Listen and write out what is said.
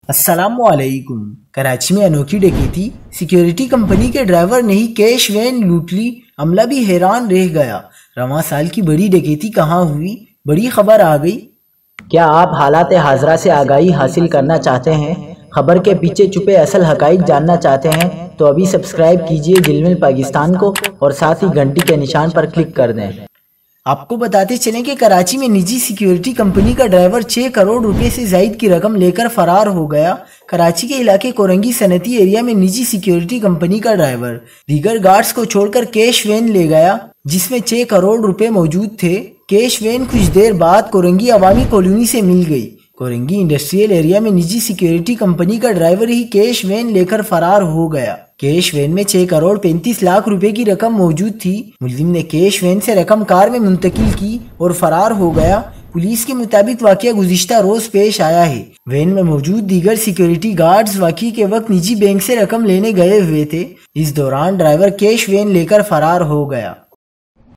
السلام علیکم۔ کراچی میں انوکھی ڈکیتی، سیکیورٹی کمپنی کے ڈرائیور نے ہی کیش وین لوٹ لی، عملہ بھی حیران رہ گیا۔ رواں سال کی بڑی ڈکیتی کہاں ہوئی؟ بڑی خبر آ گئی۔ کیا آپ حالات حاضرہ سے آگاہی حاصل کرنا چاہتے ہیں؟ خبر کے پیچھے چھپے اصل حقائق جاننا چاہتے ہیں تو ابھی سبسکرائب کیجئے جلمل پاکستان کو اور ساتھ ہی گھنٹی کے نشان پر کلک کر دیں۔ آپ کو بتاتے چلیں کہ کراچی میں نجی سیکیورٹی کمپنی کا ڈرائیور 6 کروڑ روپے سے زائد کی رقم لے کر فرار ہو گیا۔ کراچی کے علاقے کورنگی صنعتی ایریا میں نجی سیکیورٹی کمپنی کا ڈرائیور دیگر گارڈز کو چھوڑ کر کیش وین لے گیا جس میں 6 کروڑ روپے موجود تھے۔ کیش وین کچھ دیر بعد کورنگی عوامی کالونی سے مل گئی۔ کورنگی انڈسٹریل ایریا میں نجی سیکیورٹی کمپنی کا ڈرائیور ہی کیش وین لے کر فرار ہو گیا۔ کیش وین میں 6 کروڑ 35 لاکھ روپے کی رقم موجود تھی۔ ملزم نے کیش وین سے رقم کار میں منتقل کی اور فرار ہو گیا۔ پولیس کے مطابق واقعہ گزشتہ روز پیش آیا ہے۔ وین میں موجود دیگر سیکیورٹی گارڈز واقعے کے وقت نجی بینک سے رقم لینے گئے ہوئے تھے۔ اس دوران ڈرائیور کیش وین لے کر فرار ہو گیا۔